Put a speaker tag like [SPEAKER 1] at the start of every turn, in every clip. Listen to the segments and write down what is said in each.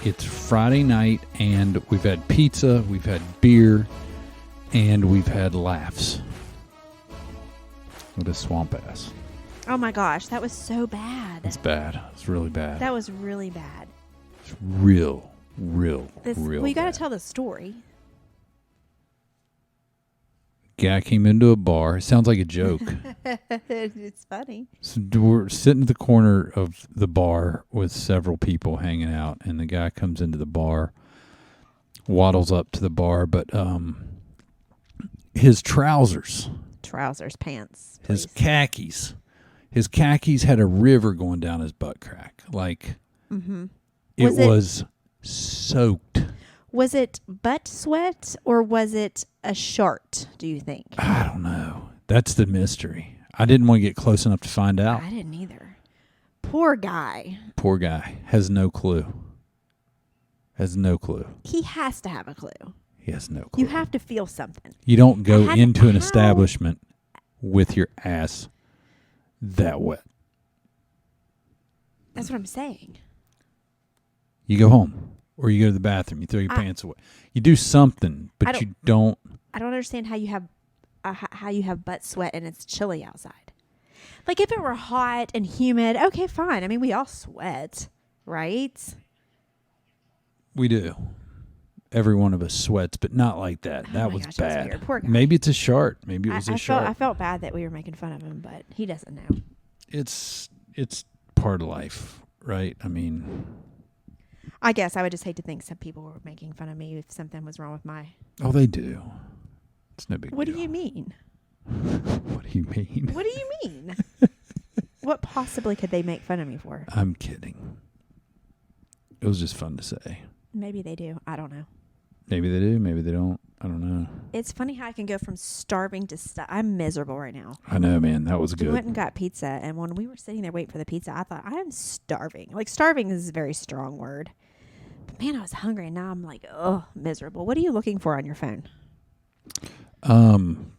[SPEAKER 1] It's Friday night, and we've had pizza, we've had beer, and we've had laughs. With a swamp ass.
[SPEAKER 2] Oh my gosh, that was so bad.
[SPEAKER 1] It's bad. It's really bad.
[SPEAKER 2] That was really bad.
[SPEAKER 1] It's real
[SPEAKER 2] Well, you got
[SPEAKER 1] bad.
[SPEAKER 2] to tell the story.
[SPEAKER 1] Guy came into a bar. It sounds like a joke.
[SPEAKER 2] It's funny.
[SPEAKER 1] So we're sitting at the corner of the bar with several people hanging out, and the guy comes into the bar, waddles up to the bar, but his trousers,
[SPEAKER 2] Pants.
[SPEAKER 1] his
[SPEAKER 2] Please.
[SPEAKER 1] khakis had a river going down his butt crack. Like, it was soaked.
[SPEAKER 2] Was it butt sweat or was it a shart, do you think?
[SPEAKER 1] I don't know. That's the mystery. I didn't want to get close enough to find out.
[SPEAKER 2] I didn't either. Poor guy.
[SPEAKER 1] Poor guy. Has no clue.
[SPEAKER 2] He has to have a clue.
[SPEAKER 1] He has no clue.
[SPEAKER 2] You have to feel something.
[SPEAKER 1] You don't go into an
[SPEAKER 2] how?
[SPEAKER 1] establishment with your ass that wet.
[SPEAKER 2] That's what I'm saying.
[SPEAKER 1] You go home or you go to the bathroom. You throw your pants away. You do something, but you don't.
[SPEAKER 2] I don't understand how you have butt sweat and it's chilly outside. Like if it were hot and humid, okay, fine. I mean, we all sweat, right?
[SPEAKER 1] We do. Every one of us sweats, but not like that.
[SPEAKER 2] Oh
[SPEAKER 1] that
[SPEAKER 2] my
[SPEAKER 1] was
[SPEAKER 2] gosh, that's
[SPEAKER 1] bad.
[SPEAKER 2] weird. Poor guy.
[SPEAKER 1] Maybe it's a shart. Maybe it was a shart.
[SPEAKER 2] I felt bad that we were making fun of him, but he doesn't know.
[SPEAKER 1] It's part of life, right? I mean,
[SPEAKER 2] I guess I would just hate to think some people were making fun of me if something was wrong with my...
[SPEAKER 1] oh, they do. It's no big
[SPEAKER 2] What
[SPEAKER 1] deal.
[SPEAKER 2] do you mean?
[SPEAKER 1] What do you mean?
[SPEAKER 2] What do you mean? What possibly could they make fun of me for?
[SPEAKER 1] I'm kidding. It was just fun to say.
[SPEAKER 2] Maybe they do. I don't know.
[SPEAKER 1] Maybe they do. Maybe they don't. I don't know.
[SPEAKER 2] It's funny how I can go from starving to I'm miserable right now.
[SPEAKER 1] I know, man. That was
[SPEAKER 2] We
[SPEAKER 1] good.
[SPEAKER 2] went and got pizza, and when we were sitting there waiting for the pizza, I thought, I am starving. Like, starving is a very strong word. But, man, I was hungry, and now I'm like, oh, miserable. What are you looking for on your phone?
[SPEAKER 1] I'm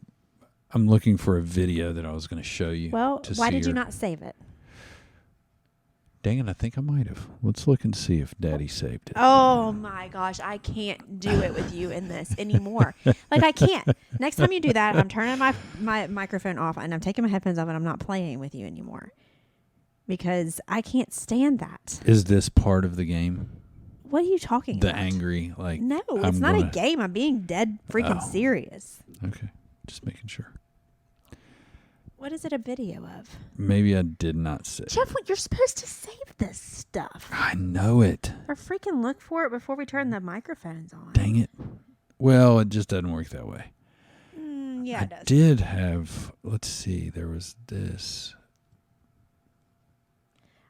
[SPEAKER 1] looking for a video that I was going to show you.
[SPEAKER 2] Well, why did you not save it?
[SPEAKER 1] Dang it, I think I might have. Let's look and see if Daddy saved it.
[SPEAKER 2] Oh, my gosh. I can't do it with you in this anymore. Like, I can't. Next time you do that, I'm turning my microphone off, and I'm taking my headphones off, and I'm not playing with you anymore. Because I can't stand that.
[SPEAKER 1] Is this part of the game?
[SPEAKER 2] What are you talking
[SPEAKER 1] The
[SPEAKER 2] about?
[SPEAKER 1] angry, like...
[SPEAKER 2] No, it's not a game. I'm being dead freaking serious.
[SPEAKER 1] Okay, just making sure.
[SPEAKER 2] What is it a video of?
[SPEAKER 1] Maybe I did not save.
[SPEAKER 2] Jeff, what you're supposed to save this stuff.
[SPEAKER 1] I know it.
[SPEAKER 2] Or freaking look for it before we turn the microphones on.
[SPEAKER 1] Dang it. Well, it just doesn't work that way.
[SPEAKER 2] Yeah, it does.
[SPEAKER 1] I did have, let's see, there was this.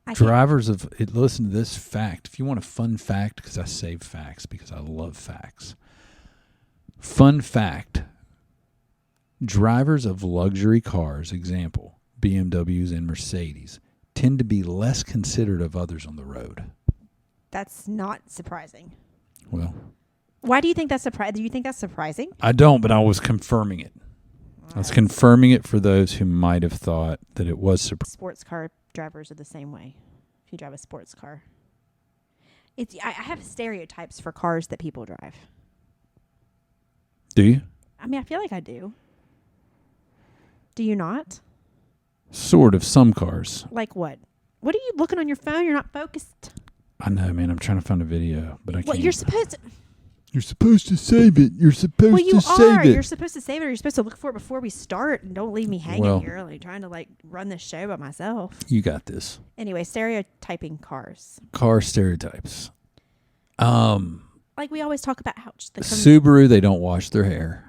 [SPEAKER 1] Listen to this fact. If you want a fun fact, because I save facts because I love facts. Fun fact. Drivers of luxury cars, example, BMWs and Mercedes, tend to be less considerate of others on the road.
[SPEAKER 2] That's not surprising.
[SPEAKER 1] Well,
[SPEAKER 2] why do you think that's surprising? Do you think that's surprising?
[SPEAKER 1] I don't, but I was confirming it. I was confirming it for those who might have thought that it was surprising.
[SPEAKER 2] Sports car drivers are the same way. If you drive a sports car. I have stereotypes for cars that people drive.
[SPEAKER 1] Do you?
[SPEAKER 2] I mean, I feel like I do. Do you not?
[SPEAKER 1] Sort of, some cars.
[SPEAKER 2] Like what? What are you looking on your phone? You're not focused.
[SPEAKER 1] I know, man. I'm trying to find a video, but I can't.
[SPEAKER 2] Well, you're supposed to...
[SPEAKER 1] You're supposed to save it. You're supposed to save
[SPEAKER 2] are.
[SPEAKER 1] it.
[SPEAKER 2] You're supposed to save it, or you're supposed to look for it before we start, and don't leave me hanging here, like trying to run this show by myself.
[SPEAKER 1] You got this.
[SPEAKER 2] Anyway, stereotyping cars.
[SPEAKER 1] Car stereotypes.
[SPEAKER 2] Like we always talk about how the
[SPEAKER 1] Subaru, they don't wash their hair.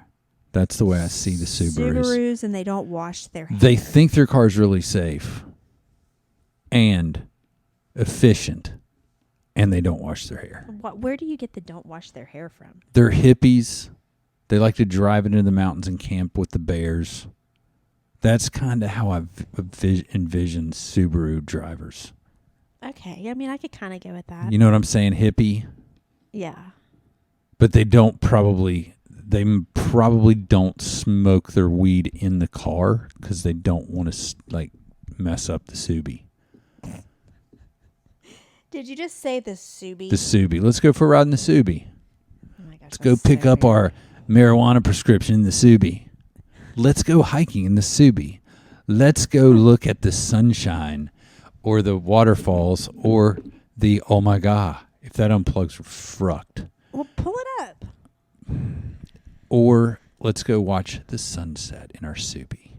[SPEAKER 1] That's the way I see the Subarus.
[SPEAKER 2] And they don't wash their hair.
[SPEAKER 1] They think their car's really safe and efficient, and they don't wash their hair.
[SPEAKER 2] Where do you get the don't wash their hair from?
[SPEAKER 1] They're hippies. They like to drive into the mountains and camp with the bears. That's kind of how I envision Subaru drivers.
[SPEAKER 2] Okay. I mean, I could kind of go with that.
[SPEAKER 1] You know what I'm saying? Hippie.
[SPEAKER 2] Yeah.
[SPEAKER 1] But they probably don't smoke their weed in the car because they don't want to mess up the Subi.
[SPEAKER 2] Did you just say the Subi?
[SPEAKER 1] The Subi. Let's go for a ride in the Subi.
[SPEAKER 2] Oh my gosh,
[SPEAKER 1] Let's go pick up our marijuana prescription in the Subi. Let's go hiking in the Subi. Let's go look at the sunshine or the waterfalls or the, oh my God, if that unplugs, we're frucked.
[SPEAKER 2] Well, pull it up.
[SPEAKER 1] Or let's go watch the sunset in our Subi.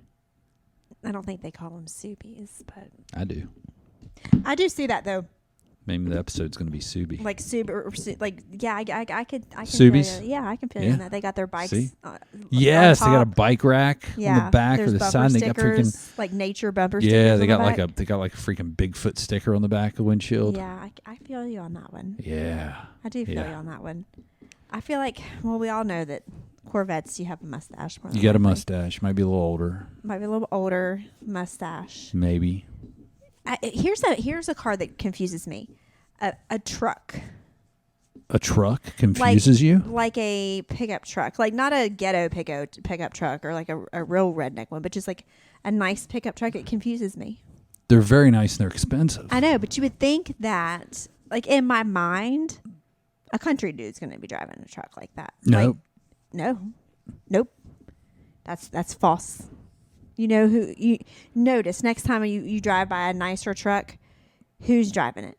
[SPEAKER 2] I don't think they call them Subis, but
[SPEAKER 1] I do.
[SPEAKER 2] I do see that though.
[SPEAKER 1] Maybe the episode's going to be Subi.
[SPEAKER 2] Like like yeah, I can
[SPEAKER 1] Subis?
[SPEAKER 2] feel you. Yeah, I can feel you on that. They got their bikes.
[SPEAKER 1] See? Yes,
[SPEAKER 2] on
[SPEAKER 1] they got a
[SPEAKER 2] top.
[SPEAKER 1] bike rack on the back or
[SPEAKER 2] there's
[SPEAKER 1] the
[SPEAKER 2] bumper
[SPEAKER 1] side. They got
[SPEAKER 2] stickers,
[SPEAKER 1] freaking
[SPEAKER 2] like nature bumper stickers.
[SPEAKER 1] yeah.
[SPEAKER 2] on
[SPEAKER 1] They
[SPEAKER 2] the
[SPEAKER 1] got like
[SPEAKER 2] back.
[SPEAKER 1] a freaking Bigfoot sticker on the back of the windshield.
[SPEAKER 2] Yeah, I feel you on that one.
[SPEAKER 1] Yeah.
[SPEAKER 2] I do feel you on that one. I feel like, well, we all know that Corvettes, you have a mustache. More
[SPEAKER 1] You got a
[SPEAKER 2] likely.
[SPEAKER 1] mustache. Might be a little older.
[SPEAKER 2] Might be a little older mustache.
[SPEAKER 1] Maybe.
[SPEAKER 2] Here's a car that confuses me. A truck.
[SPEAKER 1] A truck confuses you?
[SPEAKER 2] Like a pickup truck. Like not a ghetto pickup truck or like a real redneck one, but just like a nice pickup truck. It confuses me.
[SPEAKER 1] They're very nice and they're expensive.
[SPEAKER 2] I know, but you would think that, like in my mind, a country dude's going to be driving a truck like that.
[SPEAKER 1] Nope.
[SPEAKER 2] Nope. That's false. You know who you notice next time you drive by a nicer truck, who's driving it?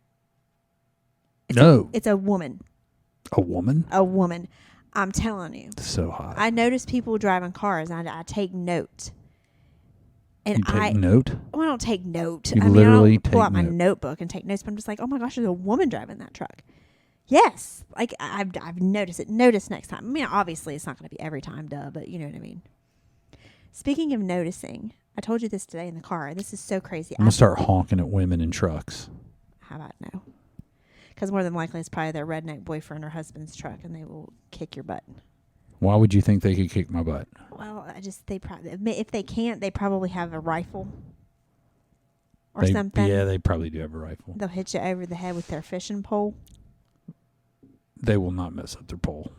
[SPEAKER 2] It's a woman.
[SPEAKER 1] A woman?
[SPEAKER 2] A woman. I'm telling you.
[SPEAKER 1] It's so hot.
[SPEAKER 2] I notice people driving cars and I take note. And
[SPEAKER 1] you take note?
[SPEAKER 2] Well, I don't take note.
[SPEAKER 1] You
[SPEAKER 2] I
[SPEAKER 1] literally
[SPEAKER 2] don't pull
[SPEAKER 1] take
[SPEAKER 2] out my
[SPEAKER 1] note.
[SPEAKER 2] notebook and take notes, but I'm just like, oh my gosh, there's a woman driving that truck. Yes. Like I've noticed it. Notice next time. I mean, obviously it's not going to be every time, duh, but you know what I mean. Speaking of noticing, I told you this today in the car. This is so crazy.
[SPEAKER 1] I'm going to start honking at women in trucks.
[SPEAKER 2] How about no? Because more than likely it's probably their redneck boyfriend or husband's truck, and they will kick your butt.
[SPEAKER 1] Why would you think they could kick my butt?
[SPEAKER 2] Well, they probably, if they can't, they probably have a rifle or something.
[SPEAKER 1] Yeah, they probably do have a rifle.
[SPEAKER 2] They'll hit you over the head with their fishing pole.
[SPEAKER 1] They will not mess up their pole.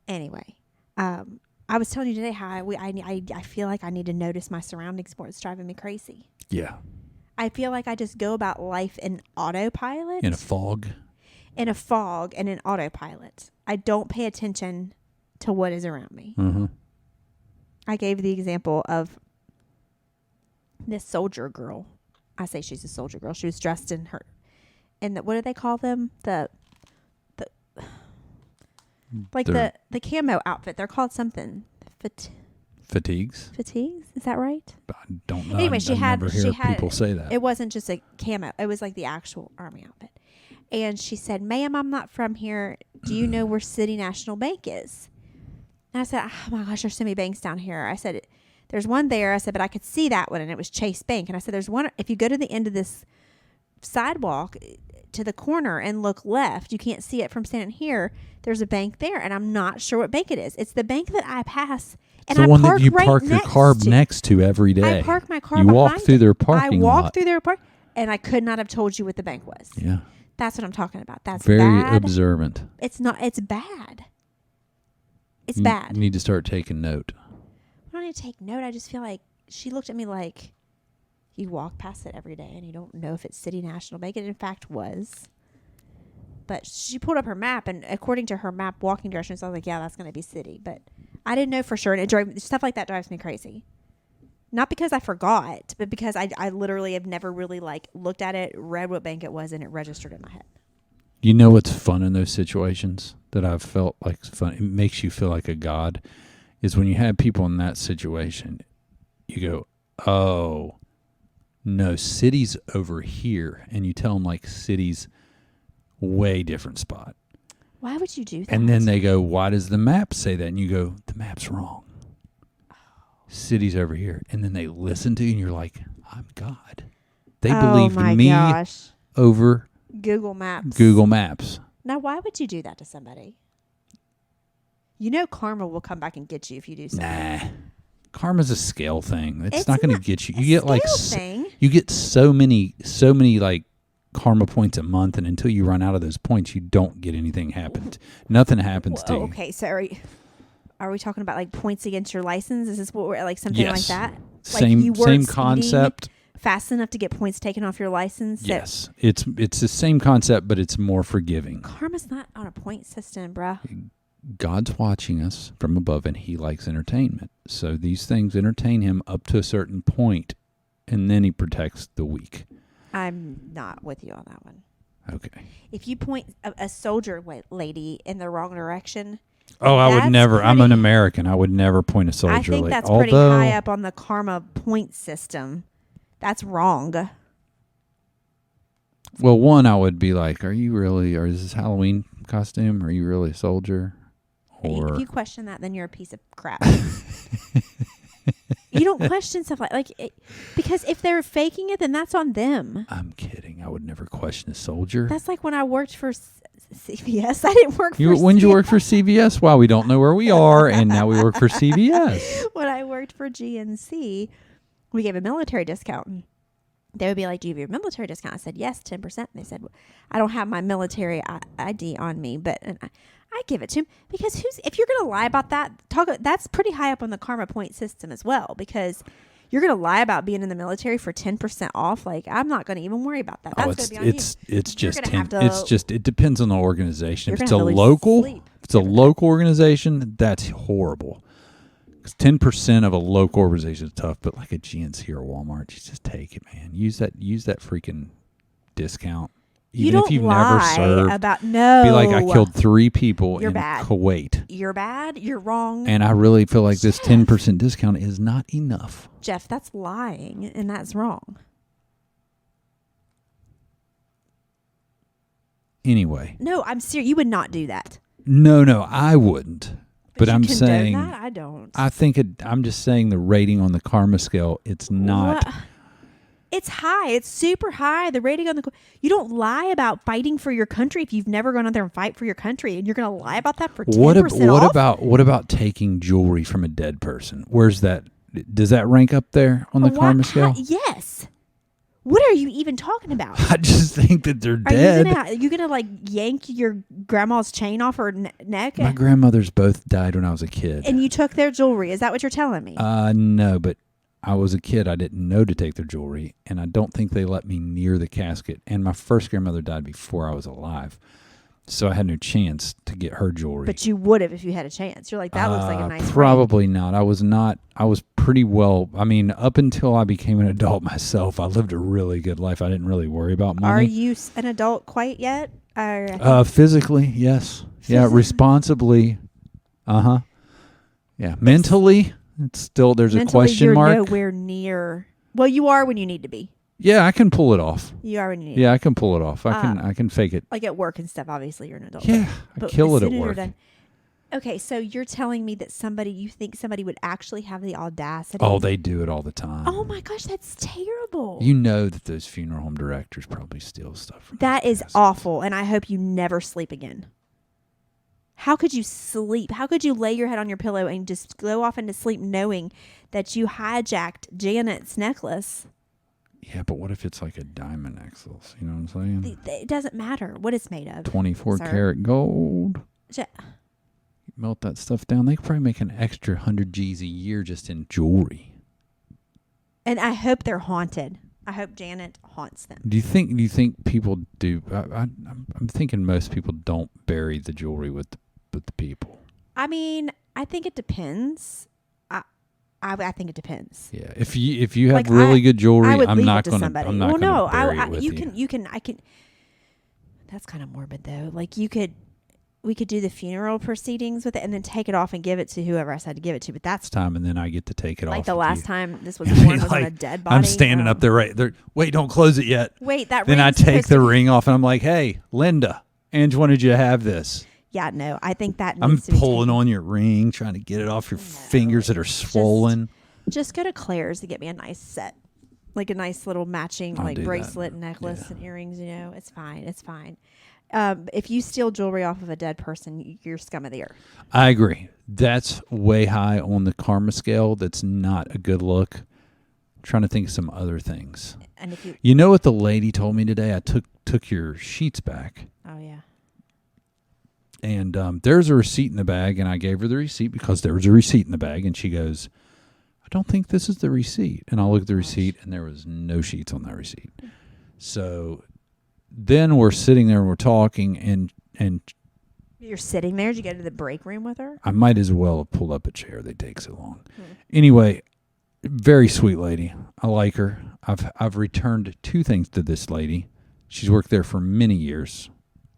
[SPEAKER 2] Anyway, I was telling you today how I feel like I need to notice my surroundings more. It's driving me crazy.
[SPEAKER 1] Yeah.
[SPEAKER 2] I feel like I just go about life in autopilot.
[SPEAKER 1] In a fog.
[SPEAKER 2] In a fog and in autopilot. I don't pay attention to what is around me.
[SPEAKER 1] Mm-hmm.
[SPEAKER 2] I gave the example of this soldier girl. I say she's a soldier girl. She was dressed in her, what do they call them? The camo outfit. They're called something.
[SPEAKER 1] Fatigues?
[SPEAKER 2] Fatigues? Is that right?
[SPEAKER 1] I don't know.
[SPEAKER 2] Anyway,
[SPEAKER 1] I never hear people say that.
[SPEAKER 2] It wasn't just a camo. It was like the actual army outfit. And she said, ma'am, I'm not from here. Do you know where City National Bank is? And I said, oh my gosh, there's so many banks down here. I said, there's one there. I said, but I could see that one, and it was Chase Bank. And I said, there's one. If you go to the end of this sidewalk to the corner and look left, you can't see it from standing here. There's a bank there, and I'm not sure what bank it is. It's the bank that I pass. And
[SPEAKER 1] it's the one that you
[SPEAKER 2] right
[SPEAKER 1] park your car next to every day.
[SPEAKER 2] I park my car
[SPEAKER 1] You
[SPEAKER 2] behind
[SPEAKER 1] walk through their parking lot.
[SPEAKER 2] I walk through their park, and I could not have told you what the bank was.
[SPEAKER 1] Yeah.
[SPEAKER 2] That's what I'm talking about. That's
[SPEAKER 1] very
[SPEAKER 2] bad.
[SPEAKER 1] observant.
[SPEAKER 2] It's not. It's bad. It's bad.
[SPEAKER 1] You need to start taking note.
[SPEAKER 2] I don't need to take note. I just feel like she looked at me like, you walk past it every day and you don't know if it's City National Bank. It in fact was. But she pulled up her map, and according to her map walking directions, I was like, yeah, that's going to be City. But I didn't know for sure. And stuff like that drives me crazy. Not because I forgot, but because I literally have never really looked at it, read what bank it was, and it registered in my head.
[SPEAKER 1] You know what's fun in those situations that I've felt like fun? It makes you feel like a god. Is when you have people in that situation, you go, oh, no, City's over here. And you tell them City's way different spot.
[SPEAKER 2] Why would you do that?
[SPEAKER 1] And then they go, why does the map say that? And you go, the map's wrong. City's over here. And then they listen to you and you're like, I'm God. They believed me over
[SPEAKER 2] Google Maps. Now, why would you do that to somebody? You know karma will come back and get you if you do something.
[SPEAKER 1] Nah. Karma's a scale thing. It's not going to get you. You get
[SPEAKER 2] thing.
[SPEAKER 1] You get so many karma points a month, and until you run out of those points, you don't get anything happen. Nothing happens to you.
[SPEAKER 2] Okay, so are we talking about points against your license? Is this what we're something like that?
[SPEAKER 1] Same concept.
[SPEAKER 2] fast enough to get points taken off your license.
[SPEAKER 1] Yes. It's the same concept, but it's more forgiving.
[SPEAKER 2] Karma's not on a point system, bruh.
[SPEAKER 1] God's watching us from above, and he likes entertainment. So these things entertain him up to a certain point, and then he protects the weak.
[SPEAKER 2] I'm not with you on that one.
[SPEAKER 1] Okay.
[SPEAKER 2] If you point a soldier lady in the wrong direction...
[SPEAKER 1] Oh, I would never. I'm an American. I would never point a soldier.
[SPEAKER 2] I think that's pretty high up on the karma point system. That's wrong.
[SPEAKER 1] Well, one, I would be like, are you really, or is this Halloween costume? Are you really a soldier? Or
[SPEAKER 2] if you question that, then you're a piece of crap. You don't question stuff because if they're faking it, then that's on them.
[SPEAKER 1] I'm kidding. I would never question a soldier.
[SPEAKER 2] That's like when I worked for CVS. I didn't work for CVS.
[SPEAKER 1] When did you work for CVS? Wow, we don't know where we are, and now we work for CVS.
[SPEAKER 2] When I worked for GNC, we gave a military discount. They would be like, do you have your military discount? I said, yes, 10%. And they said, well, I don't have my military ID on me, but I give it to him because if you're going to lie about that, that's pretty high up on the karma point system as well, because you're going to lie about being in the military for 10% off. Like, I'm not going to even worry about that. That's going to be on you.
[SPEAKER 1] It's just 10. It's just, it depends on the organization. If it's a local organization, that's horrible. Because 10% of a local organization is tough, but like a GNC or Walmart, you just take it, man. Use that freaking discount. Even if you've never served, be like, I killed 3 people in Kuwait.
[SPEAKER 2] You're bad. You're wrong.
[SPEAKER 1] And I really feel like this 10% discount is not enough.
[SPEAKER 2] Jeff, that's lying, and that's wrong.
[SPEAKER 1] Anyway.
[SPEAKER 2] No, I'm serious. You would not do that.
[SPEAKER 1] No, I wouldn't. But I'm saying,
[SPEAKER 2] that? I don't.
[SPEAKER 1] I'm just saying the rating on the karma scale, it's not.
[SPEAKER 2] What? It's high. It's super high. The rating on you don't lie about fighting for your country if you've never gone out there and fight for your country, and you're going to lie about that for 10% off?
[SPEAKER 1] What about taking jewelry from a dead person? Where's that? Does that rank up there on the karma scale?
[SPEAKER 2] Yes. What are you even talking about?
[SPEAKER 1] I just think that they're dead.
[SPEAKER 2] Are you gonna like yank your grandma's chain off her neck?
[SPEAKER 1] My grandmothers both died when I was a kid.
[SPEAKER 2] And you took their jewelry. Is that what you're telling me?
[SPEAKER 1] No, but I was a kid. I didn't know to take their jewelry, and I don't think they let me near the casket. And my first grandmother died before I was alive, so I had no chance to get her jewelry.
[SPEAKER 2] But you would have if you had a chance. You're like, that looks like a nice
[SPEAKER 1] Probably not. I was not. I was pretty well. I mean, up until I became an adult myself, I lived a really good life. I didn't really worry about money.
[SPEAKER 2] Are you an adult quite yet?
[SPEAKER 1] Physically, yes. Yeah, responsibly. Yeah, mentally, it's still, there's a question mark.
[SPEAKER 2] You're nowhere near. Well, you are when you need to be.
[SPEAKER 1] Yeah, I can pull it off.
[SPEAKER 2] You are when you need to.
[SPEAKER 1] Yeah, I can pull it off. I can fake it.
[SPEAKER 2] Like at work and stuff, obviously you're an adult.
[SPEAKER 1] Yeah, I kill it at work.
[SPEAKER 2] Okay, so you're telling me that you think somebody would actually have the audacity?
[SPEAKER 1] Oh, they do it all the time.
[SPEAKER 2] Oh my gosh, that's terrible.
[SPEAKER 1] You know that those funeral home directors probably steal stuff from
[SPEAKER 2] that is awful, and I hope you never sleep again. How could you sleep? How could you lay your head on your pillow and just go off into sleep knowing that you hijacked Janet's necklace?
[SPEAKER 1] Yeah, but what if it's like a diamond necklace? You know what I'm saying?
[SPEAKER 2] It doesn't matter what it's made of.
[SPEAKER 1] 24 karat gold. Melt that stuff down. They could probably make an extra 100 G's a year just in jewelry.
[SPEAKER 2] And I hope they're haunted. I hope Janet haunts them.
[SPEAKER 1] Do you think people do? I'm thinking most people don't bury the jewelry with the people.
[SPEAKER 2] I mean, I think it depends. I think it depends.
[SPEAKER 1] Yeah, if you have really good jewelry, I'm not going to. I'm not going to bury it with
[SPEAKER 2] you can. That's kind of morbid though. Like we could do the funeral proceedings with it and then take it off and give it to whoever I said to give it to. But that's
[SPEAKER 1] time, and then I get to take it off.
[SPEAKER 2] Like the last time this was born was on a dead body.
[SPEAKER 1] I'm standing up there right there. Wait, don't close it yet.
[SPEAKER 2] Wait, that.
[SPEAKER 1] Then I take the ring off and I'm like, hey, Linda, Angie wanted you to have this.
[SPEAKER 2] Yeah, no, I think that
[SPEAKER 1] I'm
[SPEAKER 2] needs to be
[SPEAKER 1] pulling on your ring, trying to get it off your fingers that are swollen.
[SPEAKER 2] Just go to Claire's to get me a nice set. Like a nice little matching bracelet and necklace and earrings, It's fine. It's fine. If you steal jewelry off of a dead person, you're scum of the earth.
[SPEAKER 1] I agree. That's way high on the karma scale. That's not a good look. I'm trying to think of some other things.
[SPEAKER 2] And if
[SPEAKER 1] you know what the lady told me today? I took your sheets back.
[SPEAKER 2] Oh, yeah.
[SPEAKER 1] And there's a receipt in the bag, and I gave her the receipt because there was a receipt in the bag, and she goes, I don't think this is the receipt. And I'll look at the receipt, and there was no sheets on that receipt. So then we're sitting there and we're talking, and
[SPEAKER 2] You're sitting there. Did you go to the break room with her?
[SPEAKER 1] I might as well have pulled up a chair. They take so long. Anyway, very sweet lady. I like her. I've returned 2 things to this lady. She's worked there for many years,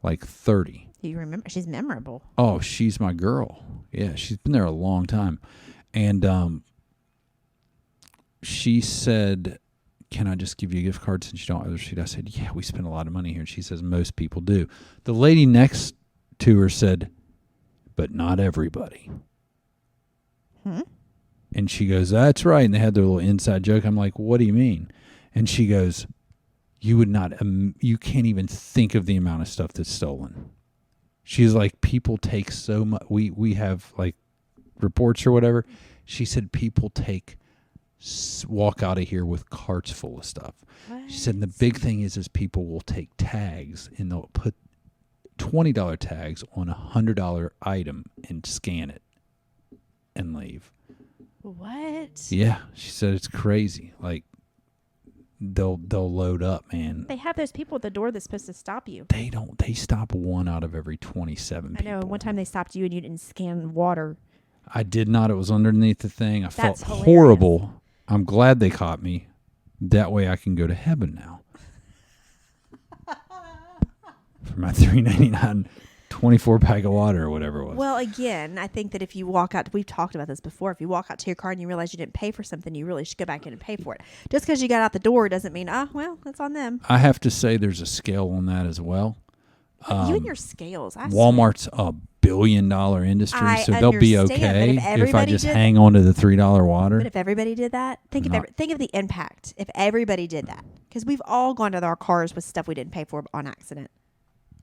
[SPEAKER 1] like 30.
[SPEAKER 2] You remember? She's memorable.
[SPEAKER 1] Oh, she's my girl. Yeah, she's been there a long time. And she said, can I just give you a gift card since you don't have the receipt? I said, yeah, we spend a lot of money here. And she says, most people do. The lady next to her said, but not everybody. And she goes, that's right. And they had their little inside joke. I'm like, what do you mean? And she goes, you can't even think of the amount of stuff that's stolen. She's like, people take so much. We have like reports or whatever. She said people walk out of here with carts full of stuff. What? She said, and the big thing is people will take tags and they'll put $20 tags on a $100 item and scan it and leave.
[SPEAKER 2] What?
[SPEAKER 1] Yeah, she said it's crazy. Like they'll load up, man.
[SPEAKER 2] They have those people at the door that's supposed to stop you.
[SPEAKER 1] They don't. They stop 1 out of every 27 people.
[SPEAKER 2] I know. One time they stopped you and you didn't scan water.
[SPEAKER 1] I did not. It was underneath the thing. I felt
[SPEAKER 2] hilarious.
[SPEAKER 1] horrible. I'm glad they caught me. That way I can go to heaven now. For my $3.99 24-pack of water or whatever it was.
[SPEAKER 2] Well, again, I think that if you walk out, we've talked about this before. If you walk out to your car and you realize you didn't pay for something, you really should go back in and pay for it. Just because you got out the door doesn't mean, well, that's on them.
[SPEAKER 1] I have to say there's a scale on that as well.
[SPEAKER 2] You and your scales.
[SPEAKER 1] Walmart's a billion-dollar industry, so they'll be okay if I just hang on to the $3 water.
[SPEAKER 2] But if everybody did that, think of the impact if everybody did that. Because we've all gone to our cars with stuff we didn't pay for on accident.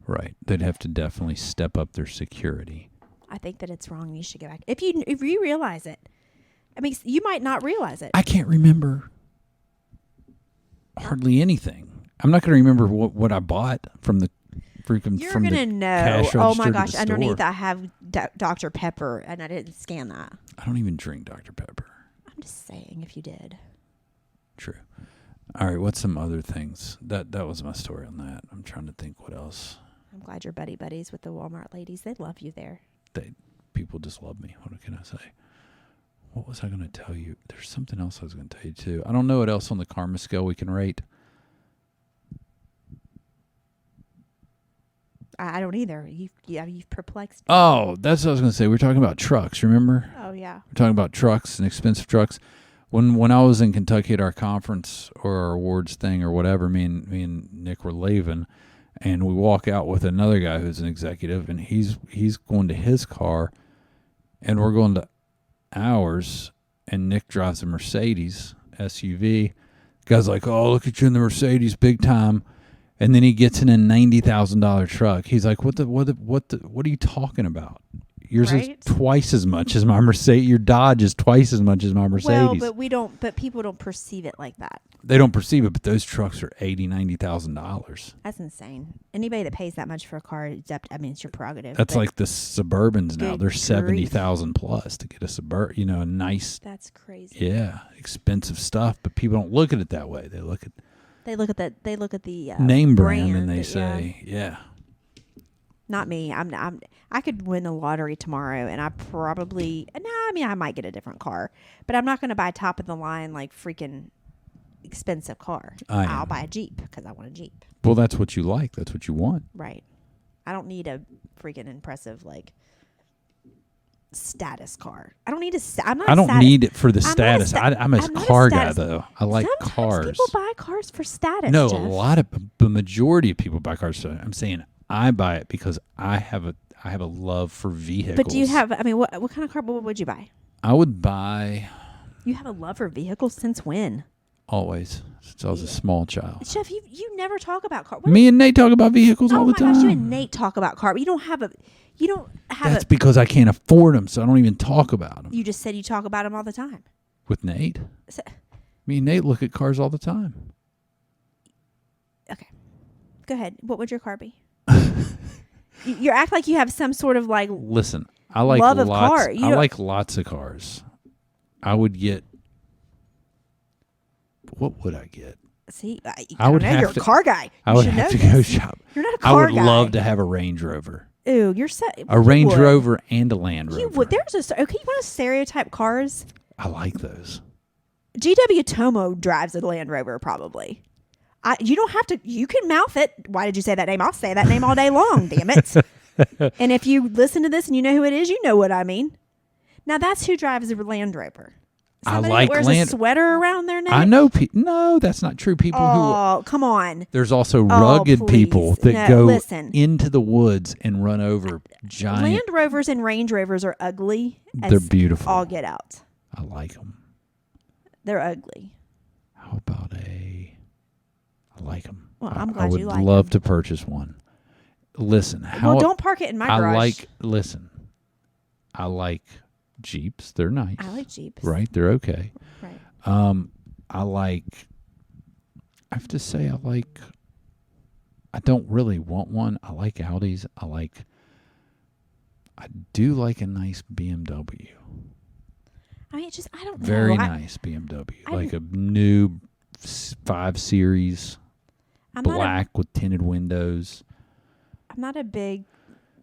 [SPEAKER 1] Right. They'd have to definitely step up their security.
[SPEAKER 2] I think that it's wrong. You should go back. If you realize it. I mean, you might not realize it.
[SPEAKER 1] I can't remember hardly anything. I'm not going to remember what I bought from the freaking
[SPEAKER 2] You're
[SPEAKER 1] from
[SPEAKER 2] gonna
[SPEAKER 1] the
[SPEAKER 2] know.
[SPEAKER 1] cash
[SPEAKER 2] Oh my
[SPEAKER 1] register
[SPEAKER 2] gosh!
[SPEAKER 1] to the
[SPEAKER 2] Underneath,
[SPEAKER 1] store.
[SPEAKER 2] I have Dr. Pepper, and I didn't scan that.
[SPEAKER 1] I don't even drink Dr. Pepper.
[SPEAKER 2] I'm just saying, if you did.
[SPEAKER 1] True. All right. What's some other things? That was my story on that. I'm trying to think what else.
[SPEAKER 2] I'm glad you're buddies with the Walmart ladies. They love you there.
[SPEAKER 1] People just love me. What can I say? What was I going to tell you? There's something else I was going to tell you too. I don't know what else on the karma scale we can rate.
[SPEAKER 2] I don't either. You've perplexed me.
[SPEAKER 1] Oh, that's what I was going to say. We were talking about trucks, remember?
[SPEAKER 2] Oh, yeah.
[SPEAKER 1] We're talking about trucks and expensive trucks. When I was in Kentucky at our conference or our awards thing or whatever, me and Nick were leaving, and we walk out with another guy who's an executive, and he's going to his car, and we're going to ours, and Nick drives a Mercedes SUV. Guy's like, oh, look at you in the Mercedes, big time. And then he gets in a $90,000 truck. He's like, what are you talking about? Yours is twice as much as my Mercedes. Your Dodge is twice as much as my Mercedes.
[SPEAKER 2] Well, but people don't perceive it like that.
[SPEAKER 1] They don't perceive it, but those trucks are $90,000.
[SPEAKER 2] That's insane. Anybody that pays that much for a car, it's your prerogative.
[SPEAKER 1] That's like the Suburbans now. They're $70,000 plus to get a Suburban, a nice.
[SPEAKER 2] That's crazy.
[SPEAKER 1] Yeah, expensive stuff, but people don't look at it that way. They look at
[SPEAKER 2] the
[SPEAKER 1] name brand and they say, yeah.
[SPEAKER 2] Not me. I could win the lottery tomorrow, and I might get a different car, but I'm not going to buy top of the line like freaking expensive car. I'll buy a Jeep because I want a Jeep.
[SPEAKER 1] Well, that's what you like. That's what you want.
[SPEAKER 2] Right. I don't need a freaking impressive status car. I don't need a.
[SPEAKER 1] I don't need it for the status. I'm a car guy though. I like cars.
[SPEAKER 2] People buy cars for status.
[SPEAKER 1] No,
[SPEAKER 2] Jeff.
[SPEAKER 1] the majority of people buy cars. So I'm saying I buy it because I have a love for vehicles.
[SPEAKER 2] But do you have? I mean, what kind of car? What would you buy?
[SPEAKER 1] I would buy.
[SPEAKER 2] You have a love for vehicles since when?
[SPEAKER 1] Always, since I was a small child.
[SPEAKER 2] Jeff, you never talk about cars.
[SPEAKER 1] Me and Nate talk about vehicles all the time.
[SPEAKER 2] Oh my gosh, you and Nate talk about cars. You don't have. That's
[SPEAKER 1] because I can't afford them, so I don't even talk about them.
[SPEAKER 2] You just said you talk about them all the time.
[SPEAKER 1] With Nate? Me and Nate look at cars all the time.
[SPEAKER 2] Okay. Go ahead. What would your car be? You act like you have some sort of
[SPEAKER 1] Listen, I like
[SPEAKER 2] love
[SPEAKER 1] lots.
[SPEAKER 2] Of car.
[SPEAKER 1] I like lots of cars. I would get What would I get?
[SPEAKER 2] See, I
[SPEAKER 1] I would
[SPEAKER 2] don't know.
[SPEAKER 1] have
[SPEAKER 2] You're
[SPEAKER 1] to-
[SPEAKER 2] a car guy.
[SPEAKER 1] I
[SPEAKER 2] You
[SPEAKER 1] would
[SPEAKER 2] should
[SPEAKER 1] have
[SPEAKER 2] know
[SPEAKER 1] to go
[SPEAKER 2] this.
[SPEAKER 1] shop.
[SPEAKER 2] You're not a
[SPEAKER 1] I
[SPEAKER 2] car
[SPEAKER 1] would
[SPEAKER 2] guy.
[SPEAKER 1] love to have a Range Rover.
[SPEAKER 2] Ooh, you're so.
[SPEAKER 1] A Range
[SPEAKER 2] would.
[SPEAKER 1] Rover and a Land Rover.
[SPEAKER 2] You would. There's a. Okay, you want to stereotype cars?
[SPEAKER 1] I like those.
[SPEAKER 2] GW Tomo drives a Land Rover, probably. You don't have to. You can mouth it. Why did you say that name? I'll say that name all day long. Damn it! And if you listen to this and you know who it is, you know what I mean. Now that's who drives a Land Rover. Somebody
[SPEAKER 1] like
[SPEAKER 2] that wears a sweater around their neck.
[SPEAKER 1] I know. No, that's not true. People who.
[SPEAKER 2] Oh, come on.
[SPEAKER 1] There's also rugged people
[SPEAKER 2] please.
[SPEAKER 1] that
[SPEAKER 2] No,
[SPEAKER 1] go
[SPEAKER 2] listen.
[SPEAKER 1] into the woods and run over giant.
[SPEAKER 2] Land Rovers and Range Rovers are ugly.
[SPEAKER 1] They're
[SPEAKER 2] as
[SPEAKER 1] beautiful.
[SPEAKER 2] all get out.
[SPEAKER 1] I like them.
[SPEAKER 2] They're ugly.
[SPEAKER 1] How about I like them.
[SPEAKER 2] Well, I'm
[SPEAKER 1] I
[SPEAKER 2] glad
[SPEAKER 1] would
[SPEAKER 2] you like
[SPEAKER 1] love
[SPEAKER 2] 'em.
[SPEAKER 1] to purchase one. Listen,
[SPEAKER 2] Well, don't park it in my garage.
[SPEAKER 1] Listen, I like Jeeps. They're nice.
[SPEAKER 2] I like Jeeps.
[SPEAKER 1] Right? They're okay.
[SPEAKER 2] Right.
[SPEAKER 1] I have to say I don't really want one. I like Audis. I do like a nice BMW.
[SPEAKER 2] I mean, I don't know.
[SPEAKER 1] Very nice BMW. Like a new 5 Series, black with tinted windows.
[SPEAKER 2] I'm not a big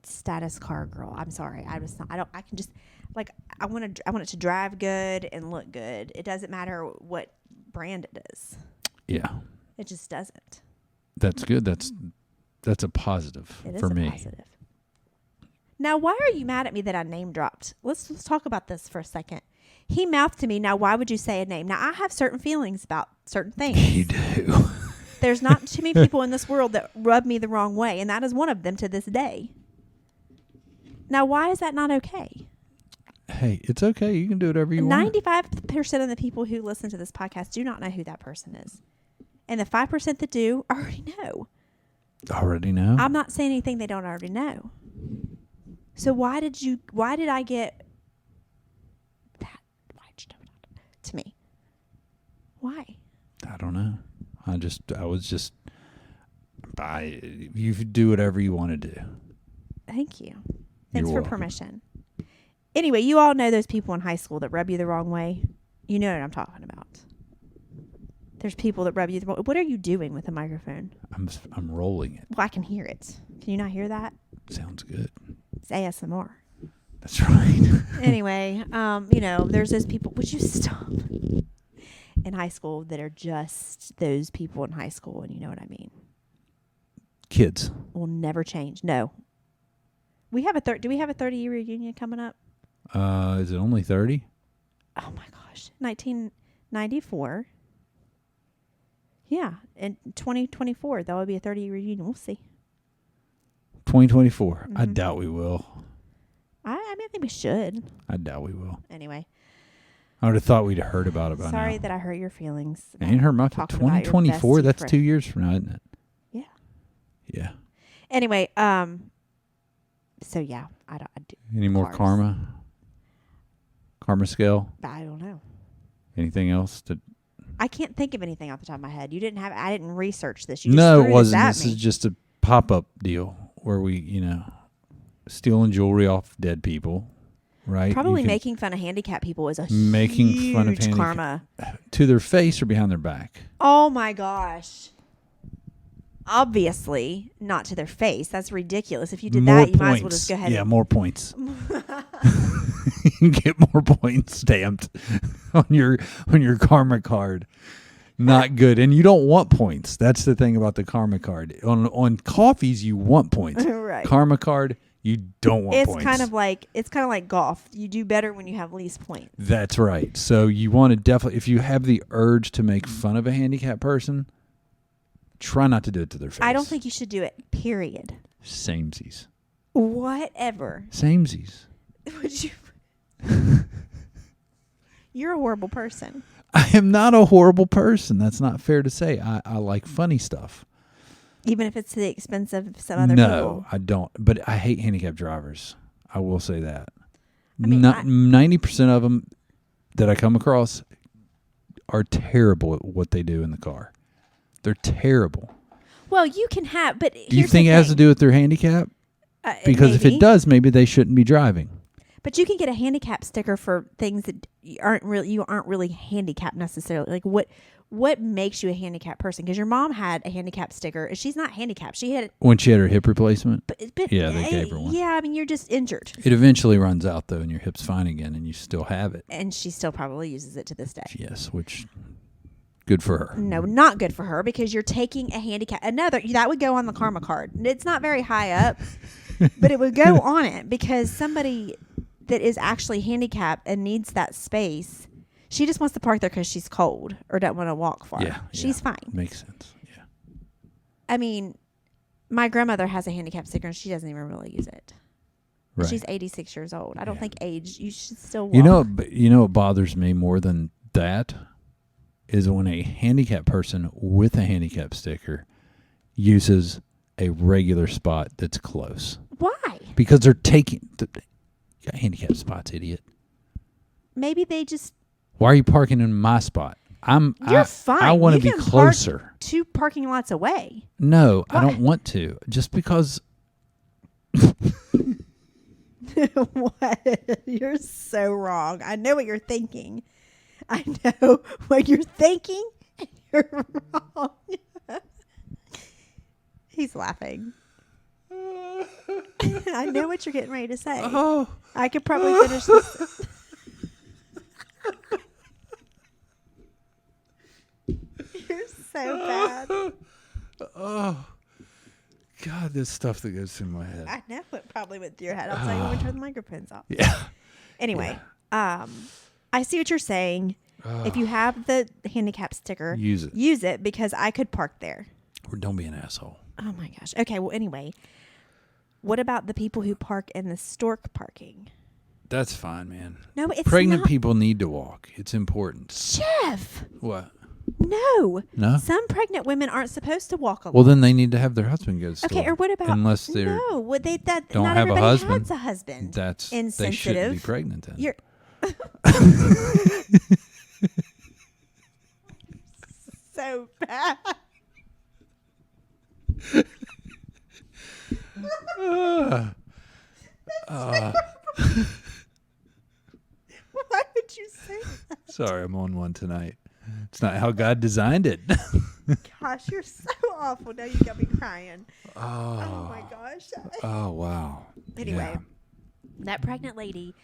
[SPEAKER 2] status car girl. I'm sorry. I can just I want it to drive good and look good. It doesn't matter what brand it is.
[SPEAKER 1] Yeah.
[SPEAKER 2] It just doesn't.
[SPEAKER 1] That's good. That's a positive
[SPEAKER 2] It is
[SPEAKER 1] for
[SPEAKER 2] a
[SPEAKER 1] me.
[SPEAKER 2] positive. Now, why are you mad at me that I name dropped? Let's talk about this for a second. He mouthed to me. Now, why would you say a name? Now, I have certain feelings about certain things.
[SPEAKER 1] You do.
[SPEAKER 2] There's not too many people in this world that rub me the wrong way, and that is one of them to this day. Now, why is that not okay?
[SPEAKER 1] Hey, it's okay. You can do whatever you want.
[SPEAKER 2] 95% of the people who listen to this podcast do not know who that person is. And the 5% that do already know.
[SPEAKER 1] Already know?
[SPEAKER 2] I'm not saying anything they don't already know. So why did I get that? Why did you do that to me? Why?
[SPEAKER 1] I don't know. You do whatever you want to do.
[SPEAKER 2] Thank you. Thanks for
[SPEAKER 1] welcome.
[SPEAKER 2] permission. Anyway, you all know those people in high school that rub you the wrong way. You know what I'm talking about. There's people that rub you the wrong way. What are you doing with the microphone?
[SPEAKER 1] I'm rolling it.
[SPEAKER 2] Well, I can hear it. Can you not hear that?
[SPEAKER 1] Sounds good.
[SPEAKER 2] It's ASMR.
[SPEAKER 1] That's right.
[SPEAKER 2] Anyway, there's those people. Would you stop? In high school that are just those people in high school, and you know what I mean.
[SPEAKER 1] Kids.
[SPEAKER 2] Will never change. No. Do we have a 30-year reunion coming up?
[SPEAKER 1] Is it only 30?
[SPEAKER 2] Oh my gosh. 1994. Yeah. In 2024, that would be a 30-year reunion. We'll see.
[SPEAKER 1] 2024.
[SPEAKER 2] Mm-hmm.
[SPEAKER 1] I doubt we will.
[SPEAKER 2] I think we should.
[SPEAKER 1] I doubt we will.
[SPEAKER 2] Anyway.
[SPEAKER 1] I would have thought we'd have heard about it by now.
[SPEAKER 2] Sorry that I hurt your feelings.
[SPEAKER 1] Ain't hurt my 2024. That's 2 years from now, isn't it?
[SPEAKER 2] Yeah.
[SPEAKER 1] Yeah.
[SPEAKER 2] Anyway, so yeah, I do.
[SPEAKER 1] Any more
[SPEAKER 2] cars.
[SPEAKER 1] karma? Karma scale?
[SPEAKER 2] I don't know.
[SPEAKER 1] Anything else to?
[SPEAKER 2] I can't think of anything off the top of my head. I didn't research this. You just
[SPEAKER 1] No,
[SPEAKER 2] threw
[SPEAKER 1] it wasn't.
[SPEAKER 2] at
[SPEAKER 1] This
[SPEAKER 2] me.
[SPEAKER 1] is just a pop-up deal where we, stealing jewelry off dead people, right?
[SPEAKER 2] Probably making fun of handicapped people is a
[SPEAKER 1] making
[SPEAKER 2] huge
[SPEAKER 1] fun of
[SPEAKER 2] karma.
[SPEAKER 1] To their face or behind their back.
[SPEAKER 2] Oh my gosh. Obviously, not to their face. That's ridiculous. If you did that, you might as well just go ahead.
[SPEAKER 1] Yeah, more points. You get more points stamped on your karma card. Not good, and you don't want points. That's the thing about the karma card. On coffees, you want points.
[SPEAKER 2] Right.
[SPEAKER 1] Karma card, you don't want points.
[SPEAKER 2] It's kind of like golf. You do better when you have least points.
[SPEAKER 1] That's right. So you want to definitely, if you have the urge to make fun of a handicapped person, try not to do it to their face.
[SPEAKER 2] I don't think you should do it. Period.
[SPEAKER 1] Samesies.
[SPEAKER 2] Whatever.
[SPEAKER 1] Samesies.
[SPEAKER 2] Would you? You're a horrible person.
[SPEAKER 1] I am not a horrible person. That's not fair to say. I like funny stuff.
[SPEAKER 2] Even if it's to the expense of some other people.
[SPEAKER 1] No, I don't. But I hate handicapped drivers. I will say that.
[SPEAKER 2] I mean,
[SPEAKER 1] 90% of them that I come across are terrible at what they do in the car. They're terrible.
[SPEAKER 2] Well, you can have, but
[SPEAKER 1] Do you think it has to do with their handicap? Because if it does, maybe they shouldn't be driving.
[SPEAKER 2] But you can get a handicap sticker for things that you aren't really handicapped necessarily. Like what makes you a handicapped person? Because your mom had a handicap sticker. She's not handicapped. She had
[SPEAKER 1] when she had her hip replacement.
[SPEAKER 2] but
[SPEAKER 1] Yeah, they gave her one.
[SPEAKER 2] Yeah, I mean you're just injured.
[SPEAKER 1] It eventually runs out though, and your hip's fine again, and you still have it.
[SPEAKER 2] And she still probably uses it to this day.
[SPEAKER 1] Yes, which good for her.
[SPEAKER 2] No, not good for her because you're taking a handicap. That would go on the karma card. It's not very high up, but it would go on it because somebody that is actually handicapped and needs that space, she just wants to park there because she's cold or doesn't want to walk far.
[SPEAKER 1] Yeah,
[SPEAKER 2] she's fine.
[SPEAKER 1] Makes sense. Yeah.
[SPEAKER 2] I mean, my grandmother has a handicap sticker and she doesn't even really use it.
[SPEAKER 1] Right.
[SPEAKER 2] She's 86 years old. I don't think age. You should still walk.
[SPEAKER 1] You know what bothers me more than that is when a handicapped person with a handicap sticker uses a regular spot that's close.
[SPEAKER 2] Why?
[SPEAKER 1] Because they're taking you got handicap spots, idiot.
[SPEAKER 2] Maybe they just.
[SPEAKER 1] Why are you parking in my spot?
[SPEAKER 2] You're fine.
[SPEAKER 1] I want to be
[SPEAKER 2] You can
[SPEAKER 1] closer.
[SPEAKER 2] park 2 parking lots away.
[SPEAKER 1] No,
[SPEAKER 2] Why?
[SPEAKER 1] I don't want to. Just because.
[SPEAKER 2] What? You're so wrong. I know what you're thinking. I know what you're thinking. You're wrong. He's laughing. I know what you're getting ready to say.
[SPEAKER 1] Oh.
[SPEAKER 2] I could probably finish this. You're so bad.
[SPEAKER 1] Oh. God, this stuff that goes through my head.
[SPEAKER 2] I know it probably went through your head. I'll tell you when we turn the microphones off.
[SPEAKER 1] Yeah.
[SPEAKER 2] Anyway, I see what you're saying. If you have the handicap sticker,
[SPEAKER 1] use it
[SPEAKER 2] because I could park there.
[SPEAKER 1] Or don't be an asshole.
[SPEAKER 2] Oh my gosh. Okay, well anyway, what about the people who park in the stork parking?
[SPEAKER 1] That's fine, man.
[SPEAKER 2] No, it's
[SPEAKER 1] Pregnant
[SPEAKER 2] not.
[SPEAKER 1] people need to walk. It's important.
[SPEAKER 2] Jeff.
[SPEAKER 1] What?
[SPEAKER 2] No.
[SPEAKER 1] No?
[SPEAKER 2] Some pregnant women aren't supposed to walk alone.
[SPEAKER 1] Well, then they need to have their husband go to the store.
[SPEAKER 2] Okay, or what about
[SPEAKER 1] unless they
[SPEAKER 2] no? Well, that
[SPEAKER 1] don't
[SPEAKER 2] not
[SPEAKER 1] have a
[SPEAKER 2] everybody
[SPEAKER 1] husband.
[SPEAKER 2] has a husband.
[SPEAKER 1] That's
[SPEAKER 2] insensitive.
[SPEAKER 1] they shouldn't be pregnant then.
[SPEAKER 2] You're so bad. Why would you say that?
[SPEAKER 1] Sorry, I'm on one tonight. It's not how God designed it.
[SPEAKER 2] Gosh, you're so awful. Now you got me crying. Oh my gosh.
[SPEAKER 1] Oh, wow.
[SPEAKER 2] Anyway,
[SPEAKER 1] Yeah.
[SPEAKER 2] that pregnant lady,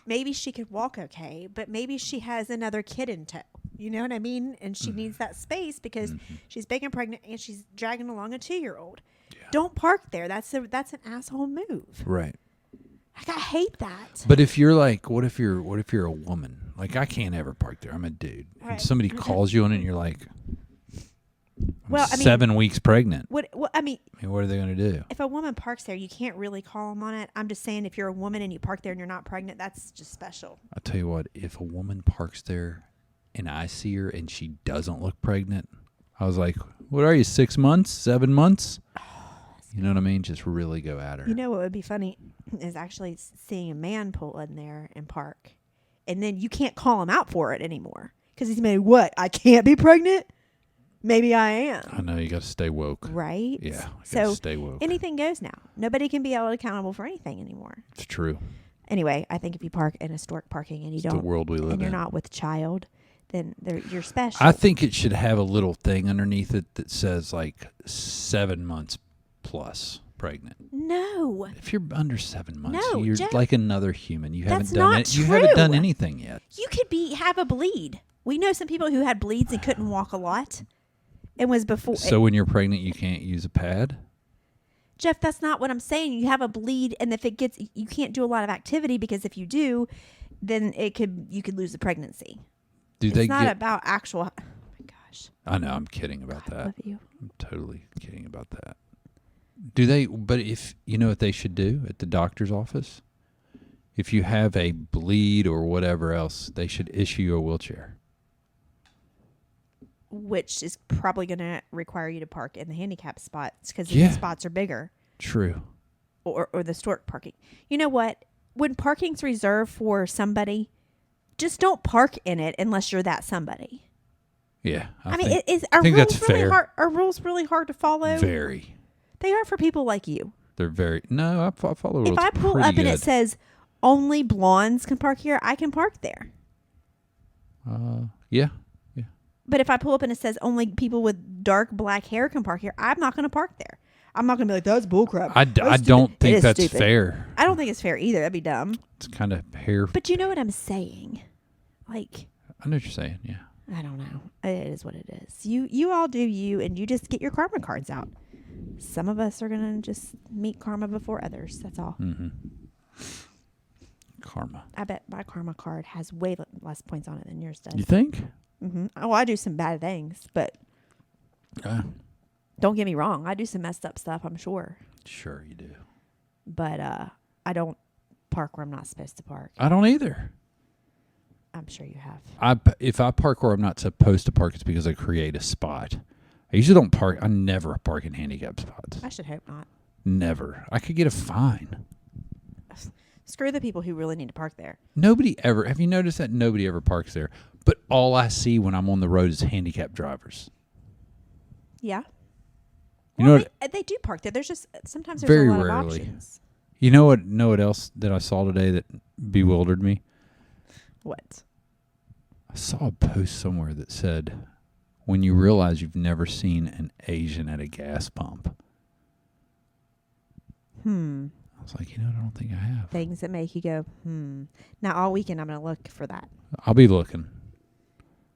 [SPEAKER 2] maybe she could walk okay, but maybe she has another kid in tow. You know what I mean? And she needs that space because she's big and pregnant and she's dragging along a 2-year-old. Yeah. Don't park there. That's an asshole move.
[SPEAKER 1] Right.
[SPEAKER 2] Like, I hate that.
[SPEAKER 1] But if you're like, what if you're a woman? Like, I can't ever park there. I'm a dude.
[SPEAKER 2] Right.
[SPEAKER 1] And somebody calls you on it and you're like,
[SPEAKER 2] Well, I mean,
[SPEAKER 1] 7 weeks pregnant.
[SPEAKER 2] what are they
[SPEAKER 1] going to do?
[SPEAKER 2] if a woman parks there, you can't really call them on it. I'm just saying, if you're a woman and you park there and you're not pregnant, that's just special.
[SPEAKER 1] I'll tell you what, if a woman parks there and I see her and she doesn't look pregnant, I was like, what are you, 6 months, 7 months? You know what I mean? Just really go at her.
[SPEAKER 2] You know what would be funny is actually seeing a man pull in there and park. And then you can't call him out for it anymore. Because he's maybe, what? I can't be pregnant? Maybe I am.
[SPEAKER 1] I know, you got to stay woke.
[SPEAKER 2] Right?
[SPEAKER 1] Yeah, you
[SPEAKER 2] so
[SPEAKER 1] gotta stay woke.
[SPEAKER 2] Anything goes now. Nobody can be held accountable for anything anymore.
[SPEAKER 1] It's true.
[SPEAKER 2] Anyway, I think if you park in historic parking and you
[SPEAKER 1] It's
[SPEAKER 2] don't,
[SPEAKER 1] the world we live
[SPEAKER 2] and you're
[SPEAKER 1] in.
[SPEAKER 2] not with child, then you're special.
[SPEAKER 1] I think it should have a little thing underneath it that says like 7 months plus pregnant.
[SPEAKER 2] No.
[SPEAKER 1] If you're under 7 months,
[SPEAKER 2] No,
[SPEAKER 1] you're
[SPEAKER 2] Jeff,
[SPEAKER 1] like another human. You haven't
[SPEAKER 2] that's
[SPEAKER 1] done
[SPEAKER 2] not
[SPEAKER 1] it. You haven't
[SPEAKER 2] true.
[SPEAKER 1] done anything yet.
[SPEAKER 2] You could have a bleed. We know some people who had bleeds and couldn't walk a lot. It was before.
[SPEAKER 1] So when you're pregnant, you can't use a pad?
[SPEAKER 2] Jeff, that's not what I'm saying. You have a bleed, and if it gets, you can't do a lot of activity because if you do, then you could lose the pregnancy.
[SPEAKER 1] It's
[SPEAKER 2] not about actual. Oh my gosh.
[SPEAKER 1] I know, I'm kidding about
[SPEAKER 2] I
[SPEAKER 1] that.
[SPEAKER 2] love you.
[SPEAKER 1] I'm totally kidding about that. Do they, but if, you know what they should do at the doctor's office? If you have a bleed or whatever else, they should issue you a wheelchair.
[SPEAKER 2] Which is probably going to require you to park in the handicap spots because
[SPEAKER 1] Yeah.
[SPEAKER 2] the spots are bigger.
[SPEAKER 1] True.
[SPEAKER 2] Or the stork parking. You know what? When parking's reserved for somebody, just don't park in it unless you're that somebody.
[SPEAKER 1] Yeah.
[SPEAKER 2] I mean,
[SPEAKER 1] I think that's fair.
[SPEAKER 2] Are rules really hard to follow?
[SPEAKER 1] Very.
[SPEAKER 2] They are for people like you.
[SPEAKER 1] They're very, no, I follow rules.
[SPEAKER 2] If I pull
[SPEAKER 1] pretty
[SPEAKER 2] up and
[SPEAKER 1] good.
[SPEAKER 2] it says only blondes can park here, I can park there.
[SPEAKER 1] Yeah.
[SPEAKER 2] But if I pull up and it says only people with dark black hair can park here, I'm not going to park there. I'm not going to be like, that's bullcrap.
[SPEAKER 1] I don't think that's
[SPEAKER 2] stupid.
[SPEAKER 1] fair.
[SPEAKER 2] I don't think it's fair either. That'd be dumb.
[SPEAKER 1] It's kind of hair.
[SPEAKER 2] But you know what I'm saying? Like,
[SPEAKER 1] I know what you're saying. Yeah.
[SPEAKER 2] I don't know. It is what it is. You all do you, and you just get your karma cards out. Some of us are going to just meet karma before others. That's all.
[SPEAKER 1] Mm-hmm. Karma.
[SPEAKER 2] I bet my karma card has way less points on it than yours does.
[SPEAKER 1] You think?
[SPEAKER 2] Mm-hmm. Oh, I do some bad things, but don't get me wrong. I do some messed up stuff, I'm sure.
[SPEAKER 1] Sure you do.
[SPEAKER 2] But I don't park where I'm not supposed to park.
[SPEAKER 1] I don't either.
[SPEAKER 2] I'm sure you have.
[SPEAKER 1] If I park where I'm not supposed to park, it's because I create a spot. I usually don't park. I never park in handicapped spots.
[SPEAKER 2] I should hope not.
[SPEAKER 1] Never. I could get a fine.
[SPEAKER 2] Screw the people who really need to park there.
[SPEAKER 1] Nobody ever. Have you noticed that nobody ever parks there? But all I see when I'm on the road is handicapped drivers.
[SPEAKER 2] Yeah.
[SPEAKER 1] You know what?
[SPEAKER 2] They do park there. There's just sometimes there's
[SPEAKER 1] Very
[SPEAKER 2] a lot
[SPEAKER 1] rarely.
[SPEAKER 2] of options.
[SPEAKER 1] You know what else that I saw today that bewildered me?
[SPEAKER 2] What?
[SPEAKER 1] I saw a post somewhere that said, when you realize you've never seen an Asian at a gas pump. I was like, I don't think I have.
[SPEAKER 2] Things that make you go, Now, all weekend, I'm going to look for that.
[SPEAKER 1] I'll be looking.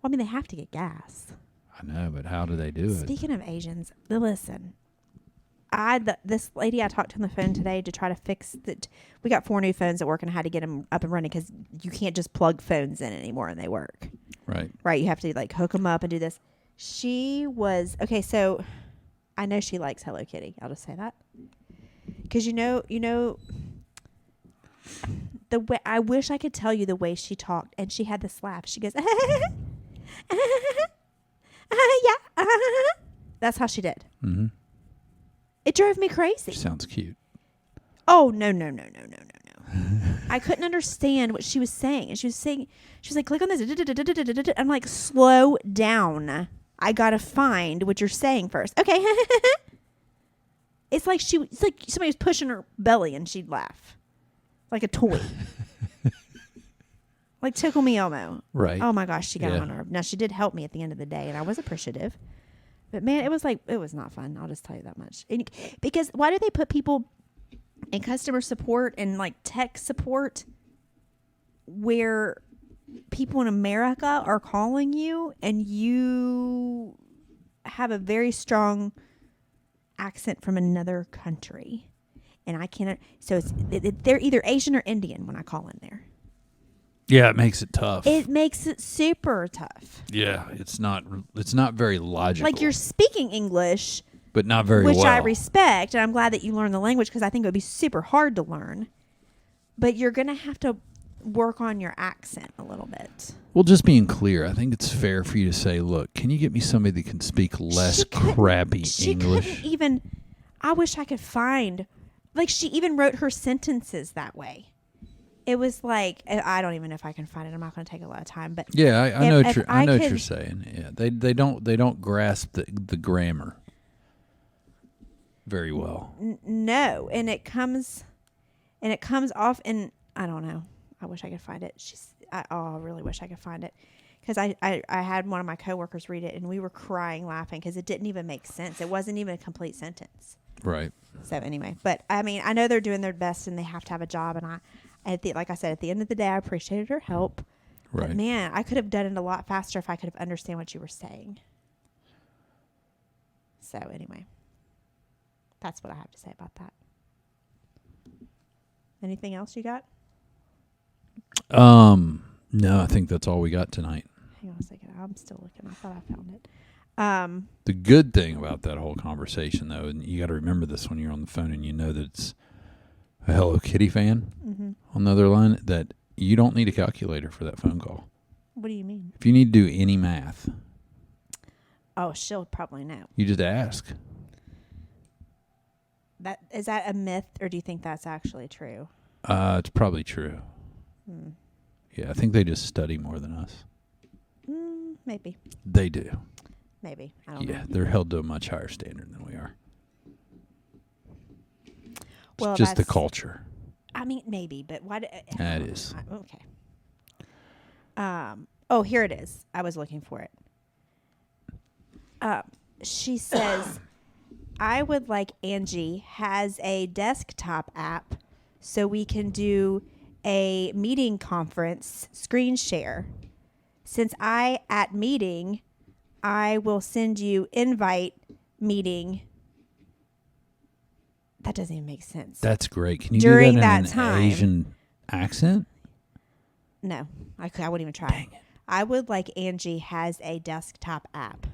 [SPEAKER 2] Well, I mean, they have to get gas.
[SPEAKER 1] I know, but how do they do it?
[SPEAKER 2] Speaking of Asians, listen. This lady I talked to on the phone today to try to fix that. We got 4 new phones at work, and I had to get them up and running because you can't just plug phones in anymore and they work.
[SPEAKER 1] Right.
[SPEAKER 2] Right. You have to hook them up and do this. She was okay. So I know she likes Hello Kitty. I'll just say that because you know the way I wish I could tell you the way she talked, and she had this laugh. She goes, yeah. That's how she did.
[SPEAKER 1] Mm-hmm.
[SPEAKER 2] It drove me crazy.
[SPEAKER 1] Sounds cute.
[SPEAKER 2] Oh, no. I couldn't understand what she was saying. And she was like, click on this. I'm like, slow down. I got to find what you're saying first. Okay. It's like somebody was pushing her belly and she'd laugh. Like a toy. Like Tickle Me Elmo.
[SPEAKER 1] Right.
[SPEAKER 2] Oh my gosh, she got on my nerve. Now, she did help me at the end of the day, and I was appreciative. But man, it was not fun. I'll just tell you that much. And because why do they put people in customer support and tech support where people in America are calling you and you have a very strong accent from another country? And I cannot. So they're either Asian or Indian when I call in there.
[SPEAKER 1] Yeah, it makes it tough.
[SPEAKER 2] It makes it super tough.
[SPEAKER 1] Yeah, it's not very logical.
[SPEAKER 2] Like you're speaking English,
[SPEAKER 1] but not very
[SPEAKER 2] which
[SPEAKER 1] well.
[SPEAKER 2] I respect, and I'm glad that you learned the language because I think it would be super hard to learn. But you're going to have to work on your accent a little bit.
[SPEAKER 1] Well, just being clear, I think it's fair for you to say, look, can you get me somebody that can speak less crappy English?
[SPEAKER 2] I wish I could find, she even wrote her sentences that way. It was like, I don't even know if I can find it. I'm not going to take a lot of time, but
[SPEAKER 1] yeah, I know what you're saying. Yeah, they don't grasp the grammar very well.
[SPEAKER 2] No, and it comes off, and I don't know. I wish I could find it. I really wish I could find it because I had one of my coworkers read it, and we were crying laughing because it didn't even make sense. It wasn't even a complete sentence.
[SPEAKER 1] Right.
[SPEAKER 2] So anyway, but I mean, I know they're doing their best, and they have to have a job, and like I said, at the end of the day, I appreciated her help.
[SPEAKER 1] Right.
[SPEAKER 2] But man, I could have done it a lot faster if I could have understand what you were saying. So anyway, that's what I have to say about that. Anything else you got?
[SPEAKER 1] No, I think that's all we got tonight.
[SPEAKER 2] Hang on a second. I'm still looking. I thought I found it.
[SPEAKER 1] The good thing about that whole conversation, though, and you got to remember this when you're on the phone and you know that it's a Hello Kitty fan on the other line, that you don't need a calculator for that phone call.
[SPEAKER 2] What do you mean?
[SPEAKER 1] If you need to do any math.
[SPEAKER 2] Oh, she'll probably know.
[SPEAKER 1] You just ask.
[SPEAKER 2] Is that a myth, or do you think that's actually true?
[SPEAKER 1] It's probably true. Yeah, I think they just study more than us.
[SPEAKER 2] Maybe.
[SPEAKER 1] They do.
[SPEAKER 2] Maybe. I don't know.
[SPEAKER 1] Yeah, they're held to a much higher standard than we are.
[SPEAKER 2] Well,
[SPEAKER 1] it's just the culture.
[SPEAKER 2] mean, maybe, but why?
[SPEAKER 1] That is.
[SPEAKER 2] Okay. Oh, here it is. I was looking for it. She says, I would like Angie has a desktop app so we can do a meeting conference screen share. Since at meeting, I will send you invite meeting. That doesn't even make sense.
[SPEAKER 1] That's great. Can you
[SPEAKER 2] During
[SPEAKER 1] do that in
[SPEAKER 2] that
[SPEAKER 1] an
[SPEAKER 2] time-
[SPEAKER 1] Asian accent?
[SPEAKER 2] No, I wouldn't even try.
[SPEAKER 1] Dang it.
[SPEAKER 2] I would like Angie has a desktop app.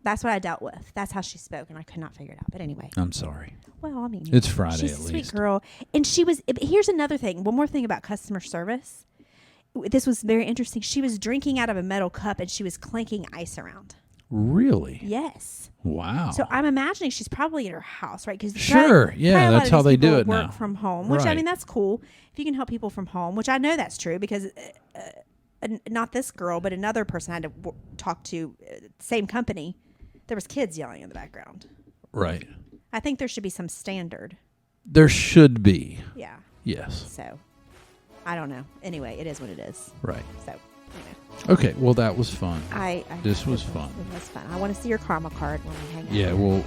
[SPEAKER 2] That's what I dealt with. That's how she spoke, and I could not figure it out. But anyway.
[SPEAKER 1] I'm sorry.
[SPEAKER 2] Well, I mean,
[SPEAKER 1] It's Friday
[SPEAKER 2] she's
[SPEAKER 1] at
[SPEAKER 2] a sweet
[SPEAKER 1] least.
[SPEAKER 2] girl. And she was, here's another thing. One more thing about customer service. This was very interesting. She was drinking out of a metal cup and she was clanking ice around.
[SPEAKER 1] Really?
[SPEAKER 2] Yes.
[SPEAKER 1] Wow.
[SPEAKER 2] So I'm imagining she's probably at her house, right? Because
[SPEAKER 1] Sure. Yeah, that's how they do it
[SPEAKER 2] work
[SPEAKER 1] now.
[SPEAKER 2] from home, which I
[SPEAKER 1] Right.
[SPEAKER 2] mean, that's cool. If you can help people from home, which I know that's true because not this girl, but another person I had to talk to, same company. There was kids yelling in the background.
[SPEAKER 1] Right.
[SPEAKER 2] I think there should be some standard.
[SPEAKER 1] There should be.
[SPEAKER 2] Yeah.
[SPEAKER 1] Yes.
[SPEAKER 2] So, I don't know. Anyway, it is what it is.
[SPEAKER 1] Right.
[SPEAKER 2] So,
[SPEAKER 1] Okay. Well, that was fun.
[SPEAKER 2] This
[SPEAKER 1] was fun.
[SPEAKER 2] It was fun. I want to see your karma card when we hang out.
[SPEAKER 1] Yeah. Well.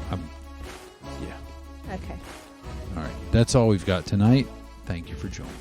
[SPEAKER 1] Yeah.
[SPEAKER 2] Okay.
[SPEAKER 1] All right. That's all we've got tonight. Thank you for joining.